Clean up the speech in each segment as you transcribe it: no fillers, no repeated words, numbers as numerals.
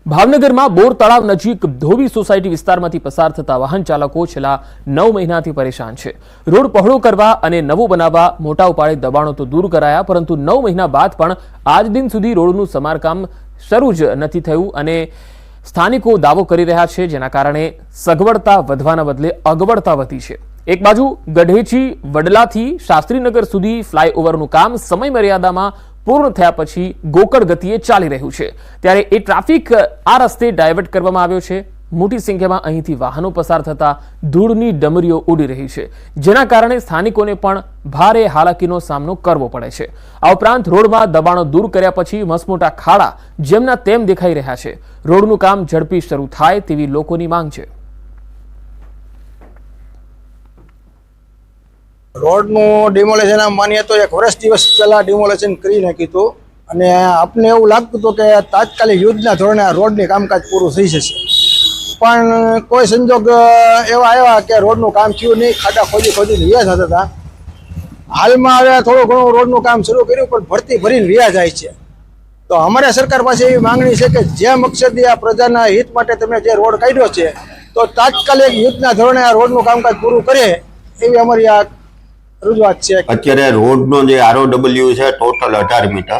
ભાવનગરમાં બોર તળાવ નજીક ધોબી સોસાયટી વિસ્તારમાંથી પસાર થતા વાહન ચાલકો છેલ્લા 9 મહિનાથી પરેશાન છે। રોડ પહોળો કરવા અને નવો બનાવવા મોટા ઉપાડે દબાણો તો દૂર કરાયા, પરંતુ 9 મહિના બાદ પણ આજ દિન સુધી રોડનું સમારકામ શરૂ જ નથી થયું અને સ્થાનિકો દાવો કરી રહ્યા છે, જેના કારણે સગવડતા વધવાના બદલે અગવડતા વધી છે। એક બાજુ ગઢેચી વડલાથી શાસ્ત્રીનગર સુધી ફ્લાયઓવરનું કામ સમય મર્યાદામાં પૂર્ણ થયા પછી ગોકળ ગતિએ ચાલી રહ્યું છે, ત્યારે એ ટ્રાફિક આ રસ્તે ડાયવર્ટ કરવામાં આવ્યો છે। મોટી સંખ્યામાં અહીંથી વાહનો પસાર થતા ધૂળની ડમરીઓ ઉડી રહી છે, જેના કારણે સ્થાનિકોને પણ ભારે હાલાકીનો સામનો કરવો પડે છે। આ ઉપરાંત રોડમાં દબાણો દૂર કર્યા પછી મસમોટા ખાડા જેમના તેમ દેખાઈ રહ્યા છે। રોડનું કામ ઝડપી શરૂ થાય તેવી લોકોની માંગ છે। રોડનું ડિમોલેશન આમ માનીએ તો 1 વર્ષ દિવસ પહેલા ડિમોલેશન કરી નાખ્યું હતું અને આપને એવું લાગતું હતું કે તાત્કાલિક યુદ્ધના ધોરણે આ રોડની કામકાજ પૂરું થઈ જશે, પણ કોઈ સંજોગ એવા આવ્યા કે રોડનું કામ થયું નહીં। ખાડા ખોદીને રહ્યા થતા હતા। હાલમાં હવે થોડું ઘણું રોડનું કામ શરૂ કર્યું, પણ ભરતી ભરીને રહ્યા જાય છે। તો અમારે સરકાર પાસે એવી માંગણી છે કે જે મકસદી આ પ્રજાના હિત માટે તમે જે રોડ કાઢ્યો છે, તો તાત્કાલિક યુદ્ધના ધોરણે આ રોડનું કામકાજ પૂરું કરે એવી અમારી આ રજૂઆત છે। અત્યારે રોડનો જે ROW છે ટોટલ 18 મીટર,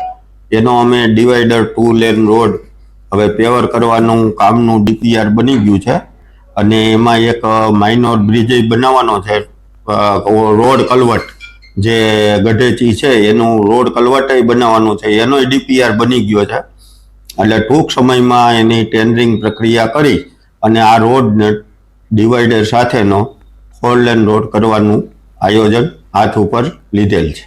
એનો અમે ડિવાઈડર 2 લેન રોડ હવે પેવર કરવાનું કામનું DPR બની ગયું છે અને એમાં એક માઇનોર બ્રિજ બનાવવાનો છે। રોડ કલવટ જે ગઢેચી છે એનું રોડ કલવટ બનાવવાનું છે, એનો DPR બની ગયો છે। એટલે ટૂંક સમયમાં એની ટેન્ડરિંગ પ્રક્રિયા કરી અને આ રોડને ડિવાઈડર સાથેનો 4 લેન રોડ કરવાનું આયોજન હાથ ઉપર લીધેલ છે।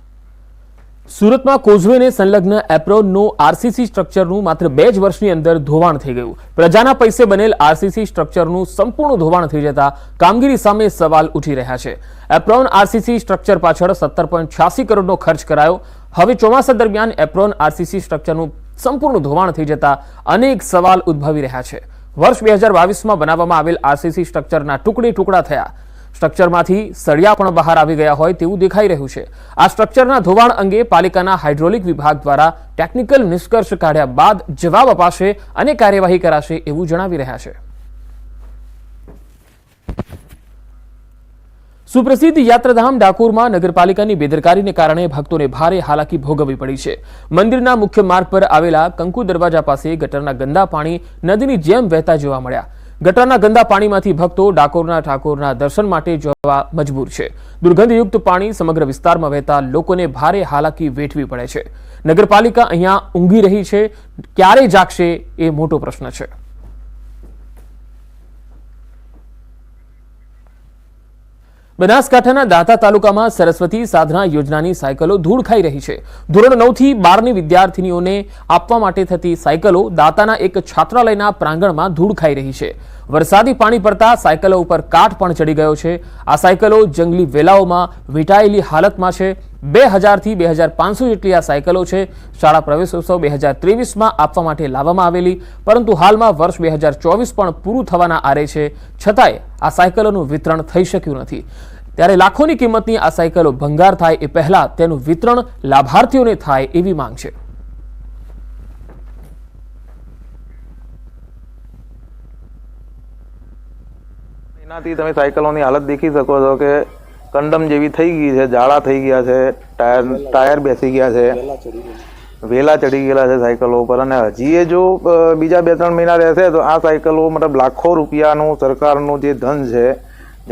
સુરતમાં કોઝવેને સંલગ્ન એપ્રોનનું RCC સ્ટ્રક્ચરનું માત્ર 2 જ વર્ષની અંદર ધોવાણ થઈ ગયું। પ્રજાના પૈસે બનેલ RCC સ્ટ્રક્ચરનું સંપૂર્ણ ધોવાણ થઈ જતા કામગીરી સામે સવાલ ઉઠી રહ્યા છે। એપ્રોન RCC સ્ટ્રક્ચર પાછળ 17.86 કરોડનો ખર્ચ કરાયો। હવે ચોમાસા દરમિયાન એપ્રોન RCC સ્ટ્રક્ચરનું સંપૂર્ણ ધોવાણ થઈ જતા અનેક સવાલ ઉદ્ભવી રહ્યા છે। વર્ષ 2022માં બનાવવામાં આવેલ RCC સ્ટ્રક્ચરના ટુકડા થયા। સ્ટ્રક્ચરમાંથી સળિયા પણ બહાર આવી ગયા હોય તેવું દેખાઈ રહ્યું છે। આ સ્ટ્રક્ચરના ધોવાણ અંગે પાલિકાના હાઇડ્રોલિક વિભાગ દ્વારા ટેકનિકલ નિષ્કર્ષ કાઢ્યા બાદ જવાબ અપાશે અને કાર્યવાહી કરાશે એવું જણાવી રહ્યા છે। સુપ્રસિદ્ધ યાત્રાધામ ડાકોરમાં નગરપાલિકાની બેદરકારીને કારણે ભક્તોને ભારે હાલાકી ભોગવવી પડી છે। મંદિરના મુખ્ય માર્ગ પર આવેલા કંકુ દરવાજા પાસે ગટરના ગંદા પાણી નદીની જેમ વહેતા જોવા મળ્યા। ગટરના ગંદા પાણીમાંથી ભક્તો ડાકોરના ઠાકોરના દર્શન માટે જવા મજબૂર છે। દુર્ગંધયુક્ત પાણી સમગ્ર વિસ્તારમાં વહેતા લોકોને ભારે હાલાકી વેઠવી પડે છે। નગરપાલિકા અહીંયા ઊંઘી રહી છે, ક્યારે જાગશે એ મોટો પ્રશ્ન છે। બનાસકાંઠાના દાંતા તાલુકામાં સરસ્વતી સાધના યોજનાની સાયકલો ધૂળ ખાઈ રહી છે। ધોરણ 9 થી 12ની વિદ્યાર્થીનીઓને આપવા માટે થતી સાયકલો દાંતાના એક છાત્રાલયના પ્રાંગણમાં ધૂળ ખાઈ રહી છે। વરસાદી પાણી પડતા સાયકલો ઉપર કાટ પણ ચડી ગયો છે। આ સાયકલો જંગલી વેલાઓમાં વીંટાયેલી હાલતમાં છે। 2000 થી 2500 જેટલી આ સાયકલો છે। શાળા પ્રવેશોત્સવ 2023માં આપવા માટે લાવવામાં આવેલી, પરંતુ હાલમાં વર્ષ 2024 પણ પૂરું થવાના આરે છે, છતાંય આ સાયકલોનું વિતરણ થઈ શક્યું નથી। ત્યારે લાખોની કિંમતની આ સાયકલો ભંગાર થાય એ પહેલા તેનું વિતરણ લાભાર્થીઓને થાય એવી માંગ છે। એનાથી તમે સાયકલોની હાલત દેખી શકો છો કે કંડમ જેવી થઈ ગઈ છે, જાળા થઈ ગયા છે, ટાયર બેસી ગયા છે, વેલા ચડી ગયેલા છે સાયકલો ઉપર। અને હજી એ જો બીજા 2-3 મહિના રહેશે તો આ સાયકલો મતલબ લાખો રૂપિયાનું સરકારનું જે ધન છે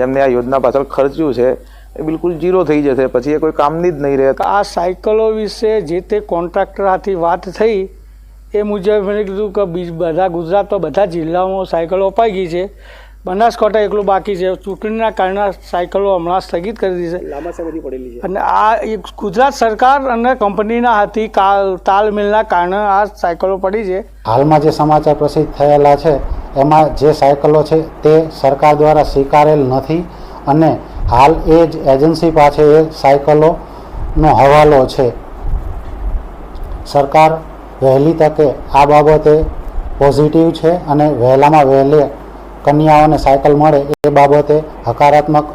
જેમને આ યોજના પાછળ ખર્ચ્યું છે એ બિલકુલ ઝીરો થઈ જશે, પછી એ કોઈ કામની જ નહીં રહે। આ સાયકલો વિશે જે તે કોન્ટ્રાક્ટર હાથી વાત થઈ એ મુજબ મેં કીધું કે બધા ગુજરાતમાં બધા જિલ્લાઓમાં સાયકલો અપાઈ ગઈ છે, બનાસકાંઠા એકલું બાકી છે। ચૂંટણીના કારણે સાયકલો હમણાં સ્થગિત કરી દીધી છે, લાંબા સમયથી પડેલી છે અને આ ગુજરાત સરકાર અને કંપનીના હાથી તાલમેલના કારણે આ સાયકલો પડી છે। હાલમાં જે સમાચાર પ્રસિદ્ધ થયેલા છે એમાં જે સાયકલો છે તે સરકાર દ્વારા સ્વીકારેલ નથી અને હાલ એ જ એજન્સી પાસે એ સાયકલોનો હવાલો છે। સરકાર વહેલી તકે આ બાબતે પોઝિટિવ છે અને વહેલામાં વહેલે કન્યાઓને સાયકલ મળે એ બાબતે હકારાત્મક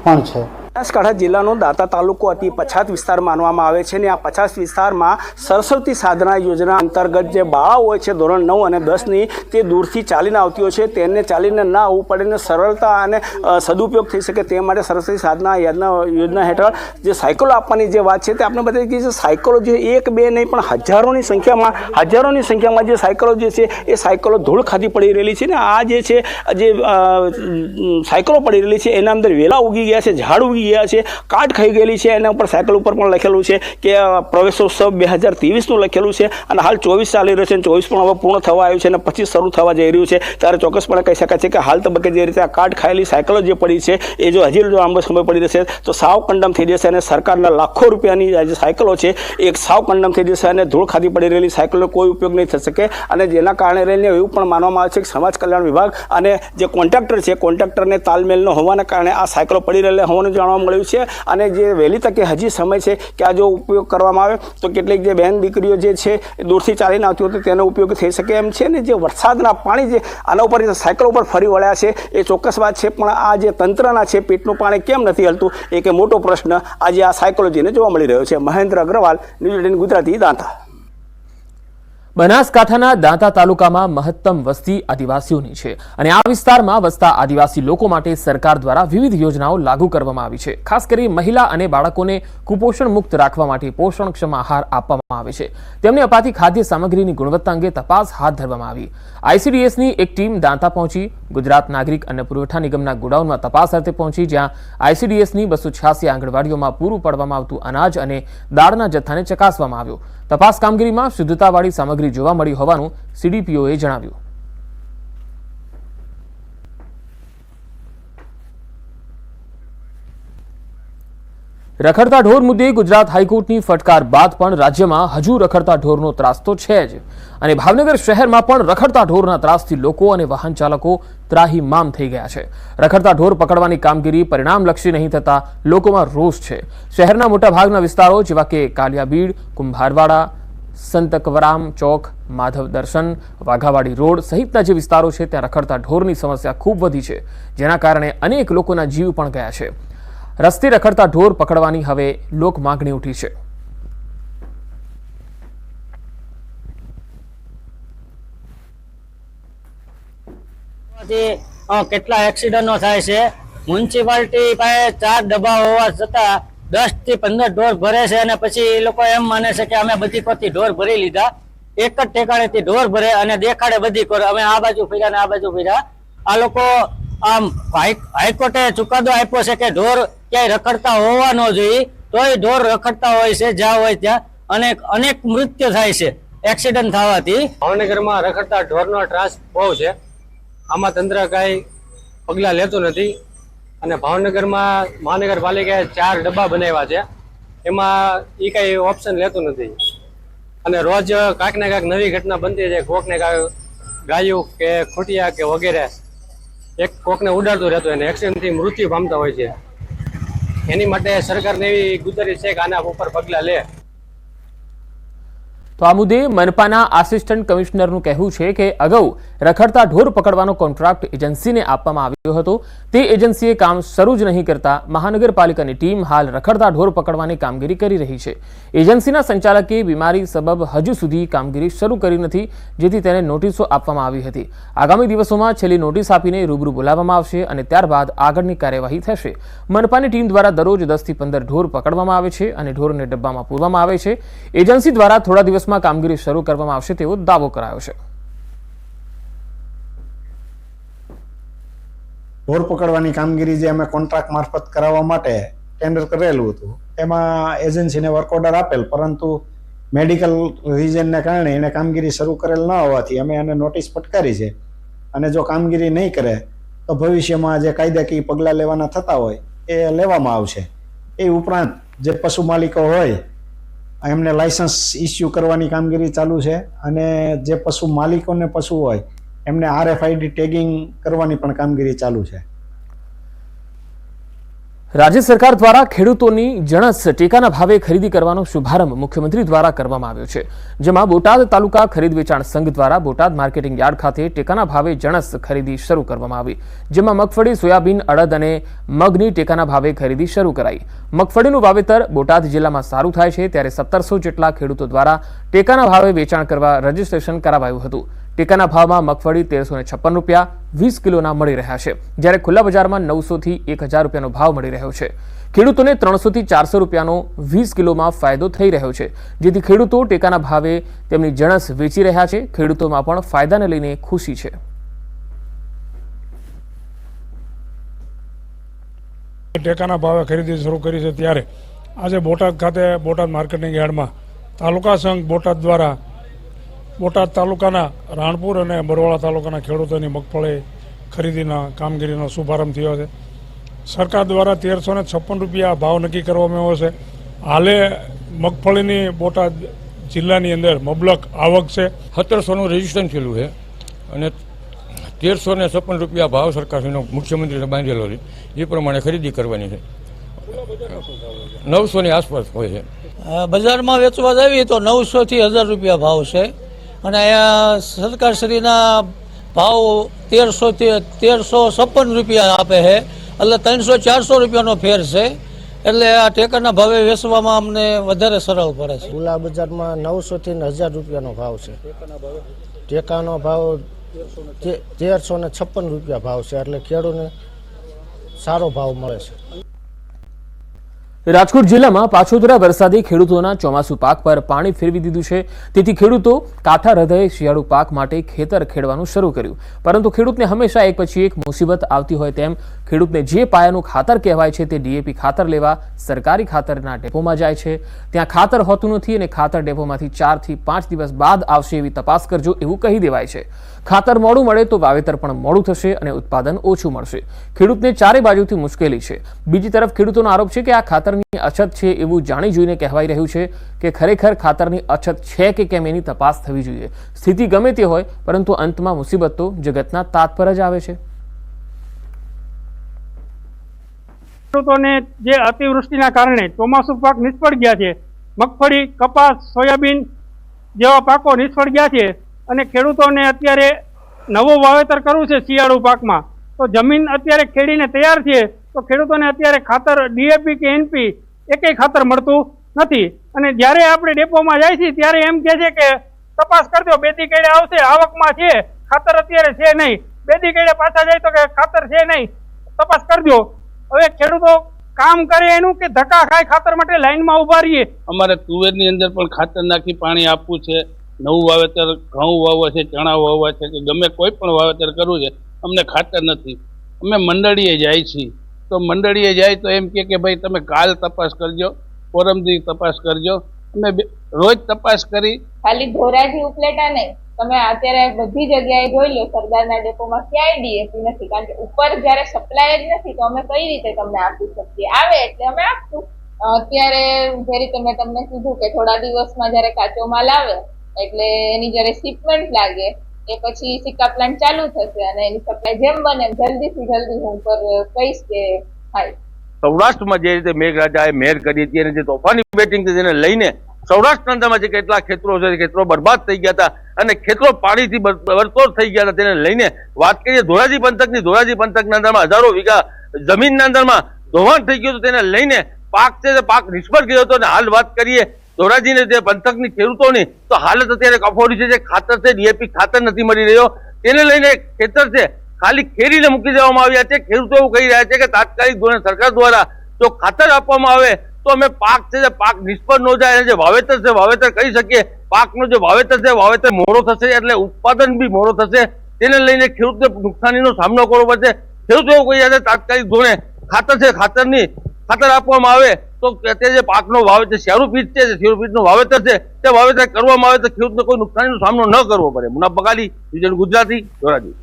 પણ છે। બનાસકાંઠા જિલ્લાનો દાંતા તાલુકો અતિ પછાત વિસ્તાર માનવામાં આવે છે અને આ પછાત વિસ્તારમાં સરસ્વતી સાધના યોજના અંતર્ગત જે બાળાઓ હોય છે ધોરણ 9 અને 10ની તે દૂરથી ચાલીને આવતી હોય છે, તેને ચાલીને ના આવવું પડે ને સરળતા અને સદુપયોગ થઈ શકે તે માટે સરસ્વતી સાધના યોજના હેઠળ જે સાયકલો આપવાની જે વાત છે તે આપણે બતાવી કે જે સાયકલો જે 1 2 નહીં પણ હજારોની સંખ્યામાં જે સાયકલો જે છે એ સાયકલો ધૂળ ખાધી પડી રહેલી છે ને આ જે છે જે સાયકલો પડી રહેલી છે એના અંદર વેલા ઉગી ગયા છે, ઝાડ ઉગી ગયા છે, કાટ ખાઈ ગયેલી છે. એના ઉપર સાયકલ ઉપર પણ લખેલું છે કે પ્રવેશોત્સવ 2023નું લખેલું છે અને હાલ 24 ચાલી રહ્યો છે અને 24 પણ હવે પૂર્ણ થવા આવ્યું છે અને 25 શરૂ થવા જઈ રહ્યું છે. ત્યારે ચોક્કસપણે કહી શકાય છે કે હાલ તબક્કે જે રીતે આ કાટ ખાયેલી સાયકલો જે પડી છે એ જો હજી લાંબો સમય પડી રહેશે તો સાવ કંડમ થઈ જશે અને સરકારના લાખો રૂપિયાની જે સાયકલો છે એ સાવ કંડમ થઈ જશે અને ધૂળ ખાધી પડી રહેલી સાયકલનો કોઈ ઉપયોગ નહીં થઈ શકે. અને જેના કારણે રહીને એવું પણ માનવામાં આવે છે કે સમાજ કલ્યાણ વિભાગ અને જે કોન્ટ્રાક્ટર છે કોન્ટ્રાક્ટરને તાલમેલ ન હોવાના કારણે આ સાયકલો પડી રહેલા હોવાનું જાણવા મળ્યું છે. અને જે વહેલી તકે હજી સમય છે કે આ જો ઉપયોગ કરવામાં આવે તો કેટલીક જે બહેન દીકરીઓ જે છે એ દૂરથી ચાલીને આવતી હોય તો તેનો ઉપયોગ થઈ શકે એમ છે. ને જે વરસાદના પાણી જે આના ઉપર સાયકલ ઉપર ફરી વળ્યા છે એ ચોક્કસ વાત છે, પણ આ જે તંત્રના છે પેટનું પાણી કેમ નથી હલતું એ કે મોટો પ્રશ્ન આજે આ સાયકોલોજીને જોવા મળી રહ્યો છે. મહેન્દ્ર અગ્રવાલ, ન્યૂઝ 18 ગુજરાતી, દાંતા. બનાસકાંઠાના દાંતા તાલુકામાં મહત્તમ વસ્તી આદિવાસીઓની છે અને આ વિસ્તારમાં વસતા આદિવાસી લોકો માટે સરકાર દ્વારા વિવિધ યોજનાઓ લાગુ કરવામાં આવી છે. ખાસ કરી મહિલા અને બાળકોને કુપોષણ મુક્ત રાખવા માટે પોષણક્ષમ આહાર આપવામાં આવે છે. તેમને અપાતી ખાદ્ય સામગ્રીની ગુણવત્તા અંગે તપાસ હાથ ધરવામાં આવી. ICDSની એક ટીમ દાંતા પહોંચી ગુજરાત નાગરિક અન્ન પુરવઠા નિગમના ગોડાઉનમાં તપાસ અર્થે પહોંચી, જ્યાં ICDSની 286 આંગણવાડીઓમાં પૂરું પાડવામાં આવતું અનાજ અને દાળના જથ્થાને ચકાસવામાં આવ્યો. તપાસ કામગીરીમાં શુદ્ધતાવાળી સામગ્રી જોવા મળી હોવાનું CDPOએ જણાવ્યું. રખડતા ઢોર મુદ્દે ગુજરાત હાઈકોર્ટની ફટકાર બાદ પણ રાજ્યમાં હજુ રખડતા ઢોરનો ત્રાસ તો છે જ અને ભાવનગર શહેરમાં પણ રખડતા ઢોરના ત્રાસથી લોકો અને વાહન ચાલકો ત્રાહિમામ થઈ ગયા છે. રખડતા ઢોર પકડવાની કામગીરી પરિણામલક્ષી નહીં થતા લોકોમાં રોષ છે. શહેરના મોટાભાગના વિસ્તારો જેવા કે કાલિયાબીડ, કુંભારવાડા, સંતકવરામ ચોક, માધવ દર્શન, વાઘાવાડી રોડ સહિતના જે વિસ્તારો છે ત્યાં રખડતા ઢોરની સમસ્યા ખૂબ વધી છે, જેના કારણે અનેક લોકોના જીવ પણ ગયા છે. રસ્તે રખડતા ઢોર પકડવાની હવે લોક માંગણી ઉઠી છે. કેટલા એક્સિડન્ટો થાય છે. મ્યુનિસિપાલિટી પાસે 4 ડબ્બા હોવા છતાં 10 થી 15 ઢોર ભરે છે અને પછી એ લોકો એમ માને છે કે અમે બધી કોથી ઢોર ભરી લીધા. એક જ ઠેકાણેથી ઢોર ભરે અને દેખાડે બધી કોર અમે આ બાજુ ફર્યા ને આ બાજુ ફર્યા. આ લોકો આમ હાઈકોર્ટે ચુકાદો આપ્યો છે કે ઢોર ક્યાંય રખડતા હોવા ન જોઈએ, તોય ઢોર રખડતા હોય છે જ્યાં હોય ત્યાં અનેક મૃત્યુ થાય છે એક્સિડન્ટ થવાથી. ભાવનગરમાં રખડતા ઢોરનો ત્રાસ બહુ છે. આમાં તંત્ર કાંઈ પગલાં લેતું નથી અને ભાવનગરમાં મહાનગરપાલિકાએ 4 ડબ્બા બનાવ્યા છે, એમાં એ કાંઈ ઓપ્શન લેતું નથી અને રોજ કાંઈક ને કાંઈક નવી ઘટના બનતી છે. કોકને કાંઈ ગાયું કે ખૂટિયા કે વગેરે એક કોકને ઉડાડતું રહેતું અને એક્સિડન્ટથી મૃત્યુ પામતા હોય છે. એની માટે સરકારને એવી ગુજારિશ છે કે આના ઉપર પગલાં લે. તો આ મુદ્દે મનપાના આસિસ્ટન્ટ કમિશનરનું કહેવું છે કે અગાઉ રખડતા ઢોર પકડવાનો કોન્ટ્રાક્ટ એજન્સીને આપવામાં આવ્યો હતો. તે એજન્સીએ કામ શરૂ જ નહીં કરતા મહાનગરપાલિકાની ટીમ હાલ રખડતા ઢોર પકડવાની કામગીરી કરી રહી છે. એજન્સીના સંચાલકે બીમારી સબબ હજુ સુધી કામગીરી શરૂ કરી નથી, જેથી તેને નોટિસો આપવામાં આવી હતી. આગામી દિવસોમાં છેલ્લી નોટિસ આપીને રૂબરૂ બોલાવવામાં આવશે અને ત્યારબાદ આગળની કાર્યવાહી થશે. મનપાની ટીમ દ્વારા દરરોજ 10 થી 15 ઢોર પકડવામાં આવે છે અને ઢોરને ડબ્બામાં પૂરવામાં આવે છે. એજન્સી દ્વારા થોડા દિવસમાં કામગીરી શરૂ કરવામાં આવશે તેવો દાવો કરાયો છે. ઢોર પકડવાની કામગીરી જે અમે કોન્ટ્રાક્ટ મારફત કરાવવા માટે ટેન્ડર કરેલું હતું એમાં એજન્સીને વર્ક ઓર્ડર આપેલ, પરંતુ મેડિકલ રીઝનને કારણે એને કામગીરી શરૂ કરેલ ન હોવાથી અમે એને નોટિસ ફટકારી છે અને જો કામગીરી નહીં કરે તો ભવિષ્યમાં જે કાયદાકીય પગલાં લેવાના થતા હોય એ લેવામાં આવશે. એ ઉપરાંત જે પશુ માલિકો હોય એમને લાયસન્સ ઇસ્યુ કરવાની કામગીરી ચાલુ છે અને જે પશુ માલિકોને પશુ હોય એમને RFID ટેગિંગ કરવાની પણ કામગીરી ચાલુ છે. રાજ્ય સરકાર દ્વારા ખેડૂતોની જણસ ટેકાના ભાવે ખરીદી કરવાનો શુભારંભ મુખ્યમંત્રી દ્વારા કરવામાં આવ્યો છે, જેમાં બોટાદ તાલુકા ખરીદ વેચાણ સંઘ દ્વારા બોટાદ માર્કેટિંગ યાર્ડ ખાતે ટેકાના ભાવે જણસ ખરીદી શરૂ કરવામાં આવી, જેમાં મગફળી, સોયાબીન, અડદ અને મગની ટેકાના ભાવે ખરીદી શરૂ કરાઈ। મગફળીનું વાવેતર બોટાદ જિલ્લામાં સારું થાય છે, ત્યારે 1700 જેટલા ખેડૂતો દ્વારા ટેકાના ભાવે વેચાણ કરવા રજીસ્ટ્રેશન કરાવાયું હતું। ટેકાના ભાવમાં મગફળી 1356 રૂપિયા 20 કિલોના મળી રહ્યા છે, જ્યારે ખુલ્લા બજારમાં 900 થી 1000 રૂપિયાનો ભાવ મળી રહ્યો છે। ખેડૂતોને 300 થી 400 રૂપિયાનો 20 કિલોમાં ફાયદો થઈ રહ્યો છે, જેથી ખેડૂતો ટેકાના ભાવે તેમની જણસ વેચી રહ્યા છે। ખેડૂતોમાં પણ ફાયદાને લઈને ખુશી છે। ટેકાના ભાવે ખરીદી શરૂ કરી છે, ત્યારે આજે બોટાદ ખાતે બોટાદ માર્કેટિંગ યાર્ડમાં તાલુકા સંઘ બોટાદ દ્વારા બોટાદ તાલુકાના રાણપુર અને બરવાળા તાલુકાના ખેડૂતોની મગફળી ખરીદીના કામગીરીનો શુભારંભ થયો છે। સરકાર દ્વારા 1356 રૂપિયા ભાવ નક્કી કરવામાં આવ્યો છે। હાલે મગફળીની બોટાદ જિલ્લાની અંદર મબલક આવક છે। 1700નું રજીસ્ટ્રેશન થયેલું છે અને 1356 રૂપિયા ભાવ સરકારશ્રીનો મુખ્યમંત્રીને બાંધેલો છે, એ પ્રમાણે ખરીદી કરવાની છે। 900ની આસપાસ હોય છે। બજારમાં વેચવા જઈએ તો 900 થી 1000 રૂપિયા ભાવ છે અને અહીંયા સરકારશ્રીના ભાવ 1356 રૂપિયા આપે છે, એટલે 300-400 રૂપિયાનો ફેર છે, એટલે આ ટેકાના ભાવે વેચવામાં અમને વધારે સરળ પડે છે। ખુલ્લા બજારમાં 900 થી 1000 રૂપિયાનો ભાવ છે। ટેકાનો ભાવ 1356 રૂપિયા ભાવ છે, એટલે ખેડૂતને સારો ભાવ મળે છે। રાજકોટ જિલ્લામાં પાછોતરા વરસાદે ખેડૂતોના ચોમાસુ પાક પર પાણી ફેરવી દીધું છે, તેથી ખેડૂતો કાંઠા હૃદયે શિયાળુ પાક માટે ખેતર ખેડવાનું શરૂ કર્યું, પરંતુ ખેડૂતને હંમેશા એક પછી એક મુસીબત આવતી હોય તેમ ખેડૂતને જે પાયાનું ખાતર કહેવાય છે તે ડીએપી ખાતર લેવા સરકારી ખાતરના ડેપોમાં જાય છે। ત્યાં ખાતર હોતું નથી અને ખાતર ડેપોમાંથી 4 થી 5 દિવસ બાદ આવશે એવી તપાસ કરજો એવું કહી દેવાય છે। ખાતર મોડું મળે તો વાવેતર પણ મોડું થશે અને ઉત્પાદન ઓછું મળશે। ખેડૂતને ચારે બાજુથી મુશ્કેલી છે। બીજી તરફ ખેડૂતોનો આરોપ છે કે આ ખાતરની અછત છે એવું જાણી જોઈને કહેવાઈ રહ્યું છે કે ખરેખર ખાતરની અછત છે કે કેમ એની તપાસ થવી જોઈએ। સ્થિતિ ગમે તે હોય, પરંતુ અંતમાં મુસીબત તો જગતના તાત પર જ આવે છે। ખેડૂતોને જે અતિવૃષ્ટિના કારણે ચોમાસુ પાક નિષ્ફળ ગયા છે, મગફળી, કપાસ, સોયાબીન જેવા પાકો નિષ્ફળ ગયા છે અને ખેડૂતોને અત્યારે નવું વાવેતર કરવું છે શિયાળુ પાકમાં, તો જમીન અત્યારે ખેડીને તૈયાર છે, તો ખેડૂતોને અત્યારે ખાતર ડીએપી કે એનપી એકેય ખાતર મળતું નથી। અને જ્યારે આપણે ડેપોમાં જાય છીએ ત્યારે એમ કહે છે કે તપાસ કરજો, 2 દી કેડે આવશે, આવકમાં છે, ખાતર અત્યારે છે નહીં। 2 દી કેડે પાછા જાય તો કે ખાતર છે નહીં, તપાસ કરજો। હવે ખેડૂતો કામ કરે એનું કે ધક્કા ખાય ખાતર માટે લાઈનમાં ઉભા રહીએ। અમારે તુવેરની અંદર પણ ખાતર નાખી પાણી આપવું છે, નવું વાવેતર ઘઉં વાવવા છે, ચણા વાવવા છે કે ગમે કોઈ પણ વાવેતર કરવું છે, અમને ખાતર નથી। અમે મંડળીએ જાય છીએ તો મંડળીએ જાય તો એમ કે ભાઈ તમે કાલ તપાસ કરજો, પરમદી તપાસ કરજો। અમે રોજ તપાસ કરી। ખાલી ધોરાજી ઉપલેટા નહીં, તમે અત્યારે બધી જગ્યાએ જોઈ લો, સરદારના ડેપોમાં ક્યાંય ડીએપી નથી, કારણ કે ઉપર જયારે સપ્લાય જ નથી તો અમે કઈ રીતે તમને આપી શકીએ? આવે એટલે અમે આપશું। અત્યારે જે રીતે મેં તમને કીધું કે થોડા દિવસમાં જયારે કાચો માલ આવે એટલે એની જયારે શિપમેન્ટ લાગે એ પછી સિક્કા પ્લાન્ટ ચાલુ થશે અને એની સપ્લાય જેમ બને જલ્દીથી જલ્દી હું કહીશ કે થાય। સૌરાષ્ટ્રમાં જે રીતે મેઘરાજાએ મહેર કરી હતી અને જે તોફાની બેટિંગ છે તેને લઈને સૌરાષ્ટ્રની અંદરમાં જે કેટલા ખેતરો છે, ખેતરો બરબાદ થઈ ગયા હતા અને ખેતરો પાણીથી બરતોર થઈ ગયા હતા, તેને લઈને વાત કરીએ ધોરાજી પંથકના અંદરમાં હજારો વીઘા જમીનના અંદરમાં ધોવાણ થઈ ગયું હતું, તેને લઈને પાક છે તે પાક નિષ્ફળ ગયો હતો। અને હાલ વાત કરીએ ધોરાજીને જે પંથકની ખેડૂતોની, તો હાલત અત્યારે કફોડી છે, જે ખાતર છે ડીએપી ખાતર નથી મળી રહ્યો, તેને લઈને ખેતર છે ખાલી ખેડીને મૂકી દેવામાં આવ્યા છે। ખેડૂતો એવું કહી રહ્યા છે કે તાત્કાલિક ધોરણે સરકાર દ્વારા જો ખાતર આપવામાં આવે તો અમે પાક છે પાક નિષ્ફળ ન જાય અને જે વાવેતર છે વાવેતર કરી શકીએ। પાકનો જે વાવેતર છે વાવેતર મોડો થશે એટલે ઉત્પાદન બી મોડો થશે, તેને લઈને ખેડૂતને નુકસાનીનો સામનો કરવો પડશે। ખેડૂતો એવું કહી રહ્યા છે તાત્કાલિક ધોરણે ખાતર છે ખાતર આપવામાં આવે તો તે જે પાકનો વાવેતર શિયાળુ પીઠનું વાવેતર છે તે વાવેતર કરવામાં આવે તો ખેડૂતને કોઈ નુકસાનીનો સામનો ન કરવો પડે। મુનાફ બગાલી, વિજય ગુજરાતી, ધોરાજી।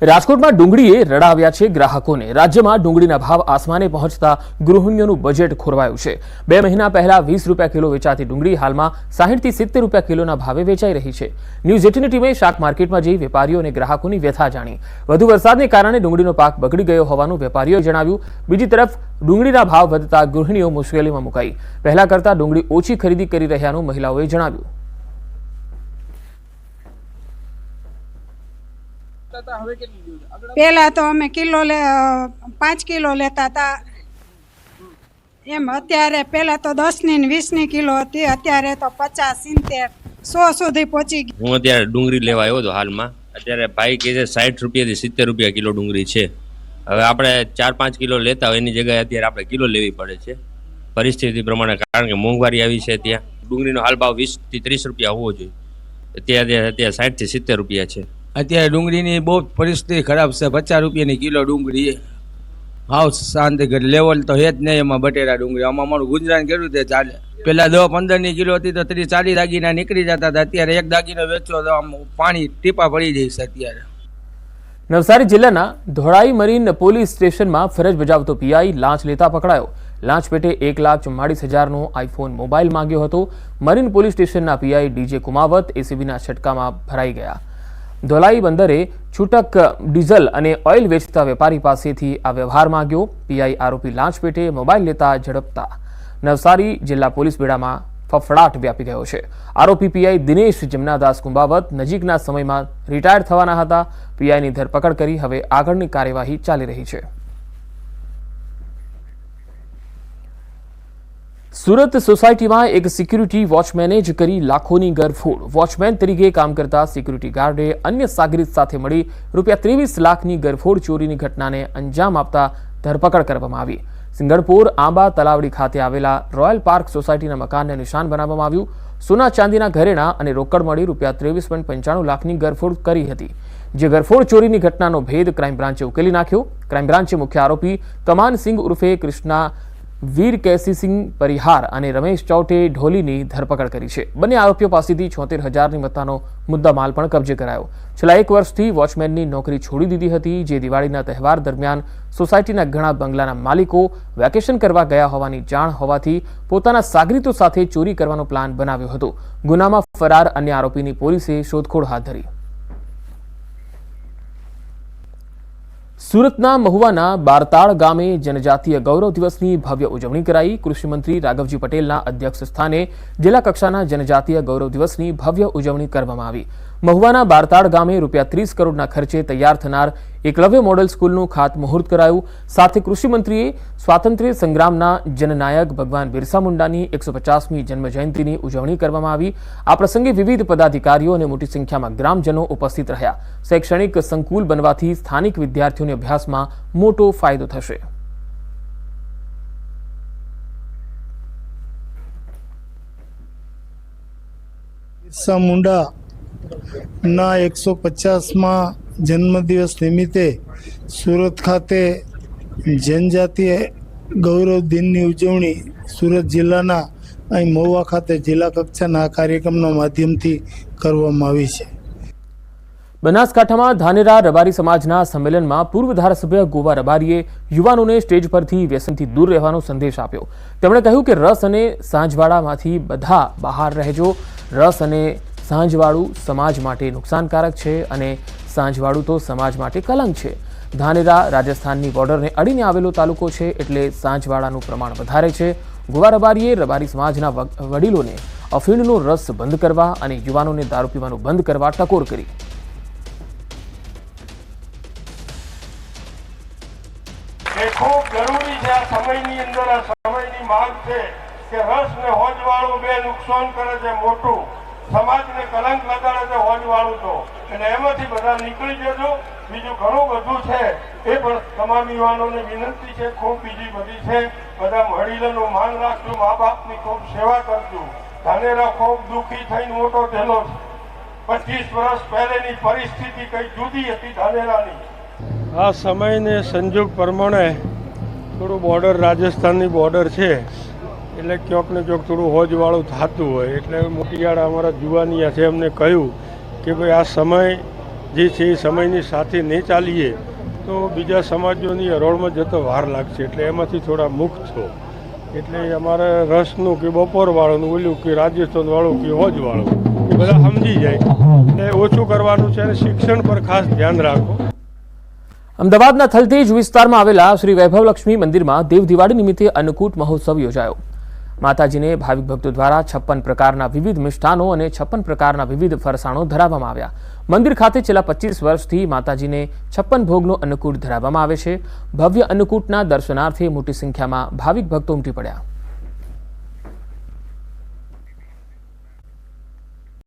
રાજકોટમાં ડુંગળીએ રડાવ્યા છે ગ્રાહકોને. રાજ્યમાં ડુંગળીના ભાવ આસમાને પહોંચતા ગૃહિણીઓનું બજેટ ખોરવાયું છે. 2 મહિના પહેલા 20 રૂપિયા કિલો વેચાતી ડુંગળી હાલમાં 60 થી 70 રૂપિયા કિલોના ભાવે વેચાઈ રહી છે. ન્યૂઝ 18ની ટીમે શાક માર્કેટમાં જઈ વેપારીઓ અને ગ્રાહકોની વ્યથા જાણી. વધુ વરસાદને કારણે ડુંગળીનો પાક બગડી ગયો હોવાનું વેપારીઓએ જણાવ્યું. બીજી તરફ ડુંગળીના ભાવ વધતા ગૃહિણીઓ મુશ્કેલીમાં મુકાઈ. પહેલા કરતા ડુંગળી ઓછી ખરીદી કરી રહ્યાનું મહિલાઓએ જણાવ્યું. પેલા તો અમે 5 કિલો લેતા હતા એમ. અત્યારે પેલા તો 10 ની 20 ની કિલો હતી, અત્યારે તો 50, 70, 100 સુધી પહોંચી ગઈ. હું અત્યારે ડુંગળી લેવા આવ્યો હતો. હાલમાં અત્યારે ભાઈ કે છે 60 રૂપિયાથી 70 રૂપિયા કિલો ડુંગળી છે. હવે આપણે 4-5 કિલો લેતા હોય એની જગ્યાએ અત્યારે આપણે કિલો લેવી પડે છે પરિસ્થિતિ પ્રમાણે, કારણ કે મોંઘવારી આવી છે. ત્યાં ડુંગળીનો હાલ ભાવ 20 થી 30 રૂપિયા હોવો જોઈએ, અત્યારે 60 થી 70 રૂપિયા છે. અત્યારે ડુંગળીની બહુ પરિસ્થિતિ ખરાબ છે. 50 રૂપિયાની કિલો ડુંગળી હાવ શાંતિ કરી લેવલ તો હે જ નહીં. એમાં બટેરા ડુંગળી આમાં અમારું ગુજરાન કર્યું તે ચાલે. પેલા 10-15 ની કિલો હતી તો 30-40 દાગીના નીકળી જતા હતા. અત્યારે એક દાગીનો વેચો તો આમ પાણી ટીપા પડી જાય છે. અત્યારે નવસારી જિલ્લાના ધોળાઈ મરીન પોલીસ સ્ટેશનમાં ફરજ બજાવતો પીઆઈ લાંચ લેતા પકડાયો. લાંચ પેટે 1,44,000નો આઈફોન મોબાઈલ માંગ્યો હતો. મરીન પોલીસ સ્ટેશનના પીઆઈ ડીજે કુમાવત એસીબીના છટકામાં ભરાઈ ગયા. ધોલાઈ બંદરે છૂટક ડીઝલ અને ઓઇલ વેચતા વેપારી પાસેથી આ વ્યવહાર માંગ્યો. પીઆઈ આરોપી લાંચ પેટે મોબાઈલ લેતા ઝડપતા નવસારી જિલ્લા પોલીસ બેડામાં ફફડાટ વ્યાપી ગયો છે. આરોપી પીઆઈ દિનેશ જમનાદાસ કુંભાવત નજીકના સમયમાં રિટાયર થવાના હતા. પીઆઈની ધરપકડ કરી હવે આગળની કાર્યવાહી ચાલી રહી છે. સુરત સોસાયટીમાં એક સિક્યુરિટી વોચમેને જ કરી લાખોની ગરફોડ. વોચમેન તરીકે કામ કરતા સિક્યુરિટી ગાર્ડે અન્ય સાગરીત સાથે મળી ₹23 લાખની ગરફોડ ચોરીની ઘટનાને અંજામ આપતા ધરપકડ કરવામાં આવી. સિંગણપુર આંબા તલાવડી ખાતે આવેલા રોયલ પાર્ક સોસાયટીના મકાનને નિશાન બનાવવામાં આવ્યું. સોના ચાંદીના ઘરેણા અને રોકડ મળી ₹23.95 લાખની ગરફોડ કરી હતી. જે ગરફોડ ચોરીની ઘટનાનો ભેદ ક્રાઇમ બ્રાન્ચે ઉકેલી નાખ્યો. ક્રાઇમ બ્રાન્ચે મુખ્ય આરોપી કમાન સિંહ ઉર્ફે કૃષ્ણા વીર કેસીસિંહ પરિહાર અને રમેશ ચૌટે ઢોલીની ધરપકડ કરી છે. બંને આરોપીઓ પાસેથી 76,000ની મત્તાનો મુદ્દામાલ પણ કબજે કરાયો. છેલ્લા 1 વર્ષથી વોચમેનની નોકરી છોડી દીધી હતી. જે દિવાળીના તહેવાર દરમિયાન સોસાયટીના ઘણા બંગલાના માલિકો વેકેશન કરવા ગયા હોવાની જાણ હોવાથી પોતાના સાગરીતો સાથે ચોરી કરવાનો પ્લાન બનાવ્યો હતો. ગુનામાં ફરાર અન્ય આરોપીની પોલીસે શોધખોળ હાથ ધરી. સુરતના મહુવાના બારતાળ ગામે જનજાતીય ગૌરવ દિવસની ભવ્ય ઉજવણી કરાઈ. કૃષિમંત્રી રાઘવજી પટેલના અધ્યક્ષ સ્થાને જિલ્લા કક્ષાના જનજાતીય ગૌરવ દિવસની ભવ્ય ઉજવણી કરવામાં આવી. મહુવાના બારતાળ ગામે ₹30 કરોડના ખર્ચે તૈયાર થનાર એકલવ્ય મોડલ સ્કૂલનું ખાતમુહૂર્ત કરાયું. સાથે કૃષિમંત્રીએ સ્વાતંત્ર્ય સંગ્રામના જનનાયક ભગવાન બિરસા મુંડાની 150મી જન્મજયંતિની ઉજવણી કરવામાં આવી. આ પ્રસંગે વિવિધ પદાધિકારીઓ અને મોટી સંખ્યામાં ગ્રામજનો ઉપસ્થિત રહ્યા. શૈક્ષણિક સંકુલ બનવાથી સ્થાનિક વિદ્યાર્થીઓને અભ્યાસમાં મોટો ફાયદો થશે. બિરસા મુંડા ના 150માં જન્મદિવસ નિમિત્તે સુરત ખાતે જનજાતીય ગૌરવ દિનની ઉજવણી સુરત જિલ્લાના અહીં મહુવા ખાતે જિલ્લા કક્ષાના કાર્યક્રમના માધ્યમથી કરવામાં આવી છે. બનાસકાંઠામાં ધાનેરા રબારી સમાજના સંમેલનમાં પૂર્વ ધારાસભ્ય ગોવા રબારીએ યુવાનોને સ્ટેજ પરથી વ્યસનથી દૂર રહેવાનો સંદેશ આપ્યો. તેમણે કહ્યું કે રસ અને સાંજવાળામાંથી બધા બહાર રહેજો. રસ અને સાંજવાળું સમાજ માટે નુકસાનકારક છે અને સાંજવાળું તો સમાજ માટે કલંક છે. ધાનેરા રાજસ્થાનની બોર્ડરને અડીને આવેલો તાલુકો છે એટલે સાંજવાળાનું પ્રમાણ વધારે છે. ગોવા રબારીએ રબારી સમાજના વડીલોને અફીણનો રસ બંધ કરવા અને યુવાનોને દારૂ પીવાનું બંધ કરવા ટકોર કરી. ખૂબ જરૂરી છે આ સમયની અંદર. આ સમયની માંગ છે કે રસ ને હોજવાળું બે નુકસાન કરે છે મોટું, સમાજને કલંક લગાડે છે હોજવાળું તો, અને એમાંથી બધા નીકળી જજો. બીજું ઘણું બધું છે એ પણ તમામ યુવાનોને વિનંતી છે. ખૂબ બીજી બધી છે. બધા વડીલોનું માન રાખજો, મા બાપની ખૂબ સેવા કરજો. ધાનેરા ખૂબ દુઃખી થઈને મોટો થયેલો છે. 25 વર્ષ પહેલેની પરિસ્થિતિ કઈ જુદી હતી ધાનેરાની. આ સમયને સંજોગ પ્રમાણે થોડું બોર્ડર રાજસ્થાનની બોર્ડર છે એટલે ક્યાંક ને ક્યાંક થોડું હોજવાળું થતું હોય એટલે મોટીયાળા અમારા જુવાનિયા છે એમને કહ્યું કે ભાઈ આ સમય જે છે એ સમયની સાથે નહીં ચાલીએ તો બીજા સમાજોની હરોળમાં જતો વાર લાગશે. એટલે એમાંથી થોડા મુક્ત છો. એટલે અમારે રસનું કે બપોરવાળું ઓલું કે રાજસ્થાનવાળું કે હોજવાળું એ બધા સમજી જાય એટલે ઓછું કરવાનું છે અને શિક્ષણ પર ખાસ ધ્યાન રાખો. અમદાવાદના થલતેજ વિસ્તારમાં આવેલા શ્રી વૈભવલક્ષ્મી મંદિરમાં દેવ દિવાળી નિમિત્તે અન્નકૂટ મહોત્સવ યોજાયો. માતાજીને ભાવિક ભક્તો દ્વારા 56 પ્રકારના વિવિધ મિષ્ઠાનો અને 56 પ્રકારના વિવિધ ફરસાણો ધરાવવામાં આવ્યા. મંદિર ખાતે છેલ્લા 25 વર્ષથી માતાજીને 56 ભોગનો અન્નકૂટ ધરાવવામાં આવે છે. ભવ્ય અન્નકૂટના દર્શનાર્થે મોટી સંખ્યામાં ભાવિક ભક્તો ઉમટી પડ્યા.